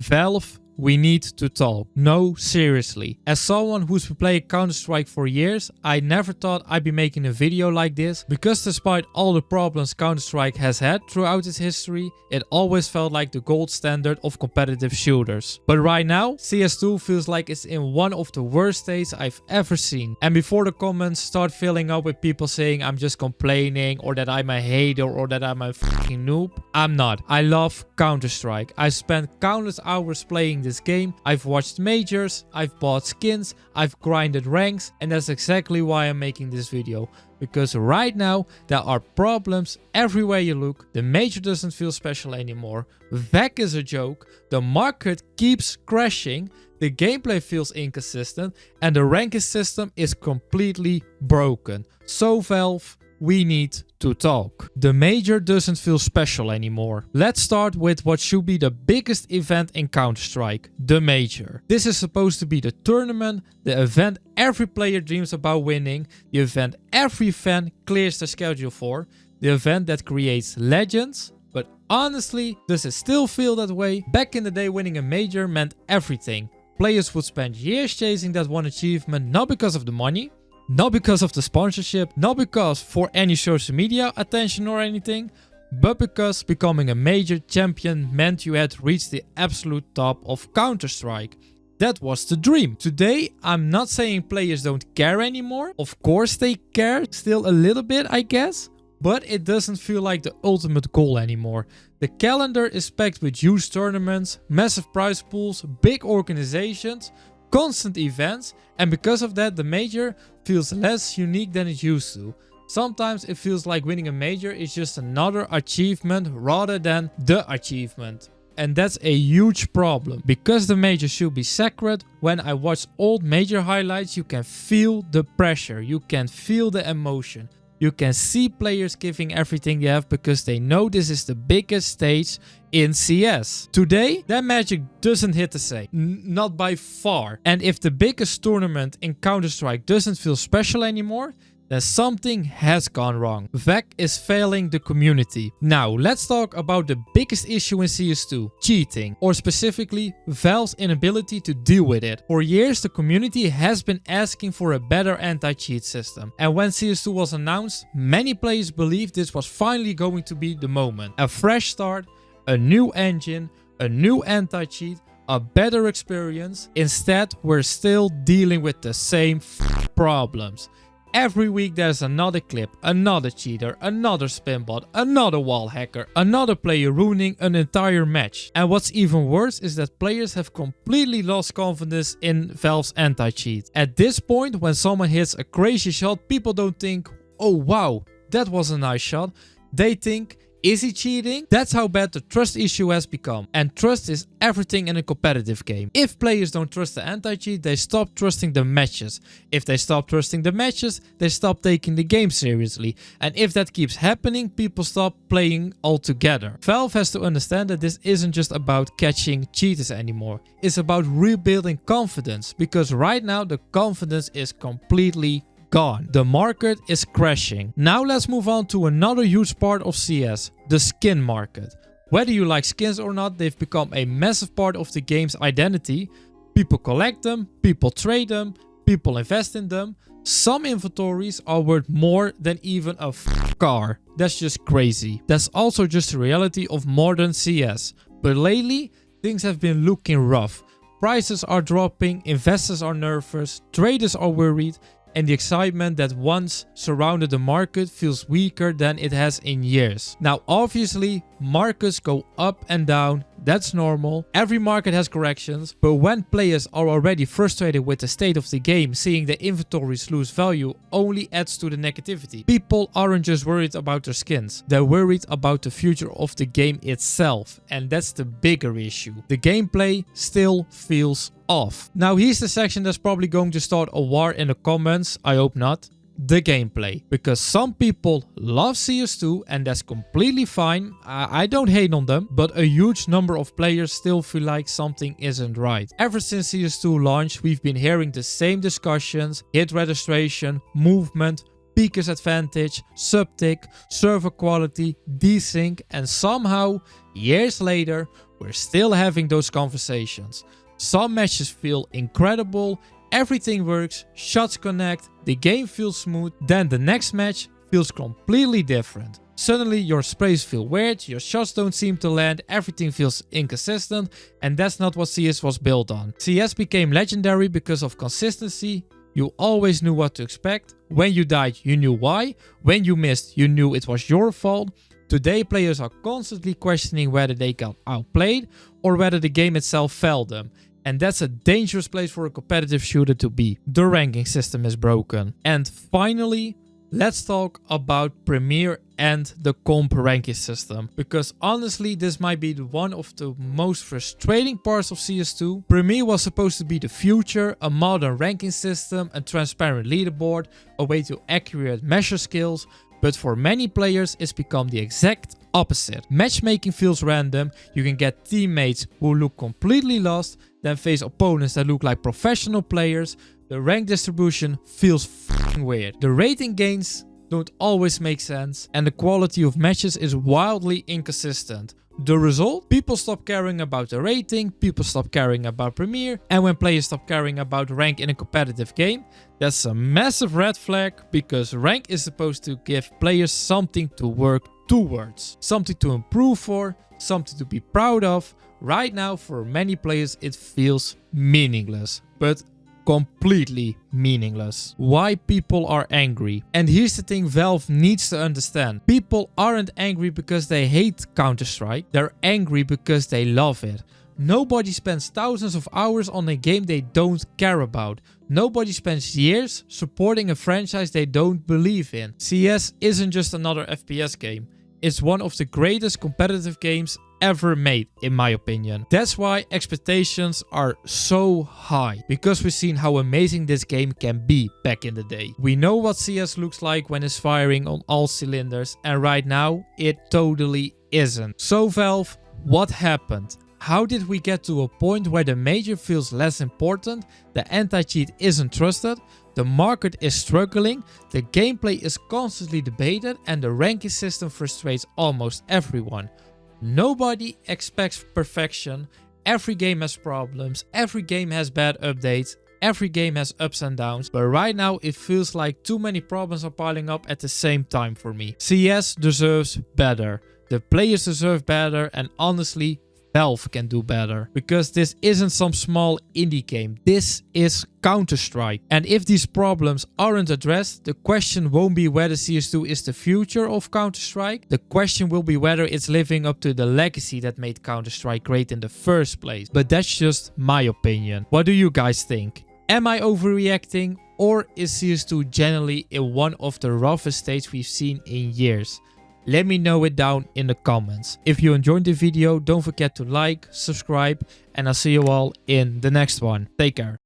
Valve, we need to talk. No, seriously. As someone who's been playing Counter-Strike for years, I never thought I'd be making a video like this, because despite all the problems Counter-Strike has had throughout its history, it always felt like the gold standard of competitive shooters. But right now, CS2 feels like it's in one of the worst states I've ever seen. And before the comments start filling up with people saying I'm just complaining, or that I'm a hater, or that I'm a fucking noob, I'm not. I love Counter-Strike. I spent countless hours playing this game. I've watched majors, I've bought skins, I've grinded ranks, and that's exactly why I'm making this video. Because right now there are problems everywhere you look. The major doesn't feel special anymore. VAC is a joke. The market keeps crashing. The gameplay feels inconsistent, and the ranking system is completely broken. So Valve, we need to talk. The major doesn't feel special anymore. Let's start with what should be the biggest event in Counter-Strike, the major. This is supposed to be the tournament, the event every player dreams about winning, the event every fan clears their schedule for, the event that creates legends. But honestly, does it still feel that way? Back in the day, winning a major meant everything. Players would spend years chasing that one achievement, not because of the money, not because of the sponsorship, not because for any social media attention or anything, but because becoming a major champion meant you had reached the absolute top of Counter-Strike. That was the dream. Today, I'm not saying players don't care anymore. Of course they care, still a little bit I guess, but it doesn't feel like the ultimate goal anymore. The calendar is packed with huge tournaments, massive prize pools, big organizations, constant events, and because of that the major feels less unique than it used to. Sometimes it feels like winning a major is just another achievement rather than the achievement. And that's a huge problem. Because the major should be sacred, when I watch old major highlights you can feel the pressure, you can feel the emotion. You can see players giving everything they have because they know this is the biggest stage in CS. Today, that magic doesn't hit the same. Not by far. And if the biggest tournament in Counter-Strike doesn't feel special anymore, then something has gone wrong. VAC is failing the community. Now, let's talk about the biggest issue in CS2, cheating, or specifically Valve's inability to deal with it. For years, the community has been asking for a better anti-cheat system. And when CS2 was announced, many players believed this was finally going to be the moment. A fresh start, a new engine, a new anti-cheat, a better experience. Instead, we're still dealing with the same problems. Every week there's another clip, another cheater, another spin bot, another wall hacker, another player ruining an entire match. And what's even worse is that players have completely lost confidence in Valve's anti-cheat. At this point, when someone hits a crazy shot, people don't think, oh wow, that was a nice shot. They think, is he cheating? That's how bad the trust issue has become. And trust is everything in a competitive game. If players don't trust the anti-cheat, they stop trusting the matches. If they stop trusting the matches, they stop taking the game seriously. And if that keeps happening, people stop playing altogether. Valve has to understand that this isn't just about catching cheaters anymore. It's about rebuilding confidence. Because right now the confidence is completely gone. The market is crashing. Now let's move on to another huge part of CS, the skin market. Whether you like skins or not, they've become a massive part of the game's identity. People collect them, people trade them, people invest in them. Some inventories are worth more than even a car. That's just crazy. That's also just the reality of modern CS. But lately, things have been looking rough. Prices are dropping, investors are nervous, traders are worried, and the excitement that once surrounded the market feels weaker than it has in years. Now obviously markets go up and down, that's normal. Every market has corrections, but when players are already frustrated with the state of the game, seeing the inventories lose value only adds to the negativity. People aren't just worried about their skins, they're worried about the future of the game itself, and that's the bigger issue. The gameplay still feels off. Now here's the section that's probably going to start a war in the comments, I hope not. The gameplay. Because some people love CS2 and that's completely fine, I don't hate on them, but a huge number of players still feel like something isn't right. Ever since CS2 launched, we've been hearing the same discussions: hit registration, movement, peaker's advantage, subtick, server quality, desync, and somehow, years later, we're still having those conversations. Some matches feel incredible, everything works, shots connect, the game feels smooth, then the next match feels completely different. Suddenly your sprays feel weird, your shots don't seem to land, everything feels inconsistent, and that's not what CS was built on. CS became legendary because of consistency. You always knew what to expect. When you died, you knew why. When you missed, you knew it was your fault. Today, players are constantly questioning whether they got outplayed or whether the game itself failed them. And that's a dangerous place for a competitive shooter to be. The ranking system is broken. And finally, let's talk about Premier and the comp ranking system. Because honestly, this might be one of the most frustrating parts of CS2. Premier was supposed to be the future, a modern ranking system, a transparent leaderboard, a way to accurately measure skills. But for many players, it's become the exact opposite. Matchmaking feels random, you can get teammates who look completely lost, then face opponents that look like professional players. The rank distribution feels f***ing weird. The rating gains don't always make sense, and the quality of matches is wildly inconsistent. The result? People stop caring about the rating, people stop caring about Premier, and when players stop caring about rank in a competitive game, that's a massive red flag, because rank is supposed to give players something to work towards, something to improve for, something to be proud of. Right now, for many players, it feels meaningless, but completely meaningless. Why people are angry. And here's the thing Valve needs to understand. People aren't angry because they hate Counter-Strike. They're angry because they love it. Nobody spends thousands of hours on a game they don't care about. Nobody spends years supporting a franchise they don't believe in. CS isn't just another FPS game. It's one of the greatest competitive games ever made, in my opinion. That's why expectations are so high, because we've seen how amazing this game can be back in the day. We know what CS looks like when it's firing on all cylinders, and right now it totally isn't. So Valve, what happened? How did we get to a point where the major feels less important, the anti-cheat isn't trusted, the market is struggling, the gameplay is constantly debated, and the ranking system frustrates almost everyone? Nobody expects perfection. Every game has problems, every game has bad updates, every game has ups and downs, but right now it feels like too many problems are piling up at the same time for me. CS deserves better, the players deserve better, and honestly, Valve can do better. Because this isn't some small indie game, this is Counter-Strike. And if these problems aren't addressed, the question won't be whether CS2 is the future of Counter-Strike. The question will be whether it's living up to the legacy that made Counter-Strike great in the first place. But that's just my opinion. What do you guys think? Am I overreacting, or is CS2 generally in one of the roughest states we've seen in years? Let me know it down in the comments. If you enjoyed the video, don't forget to like, subscribe, and I'll see you all in the next one. Take care.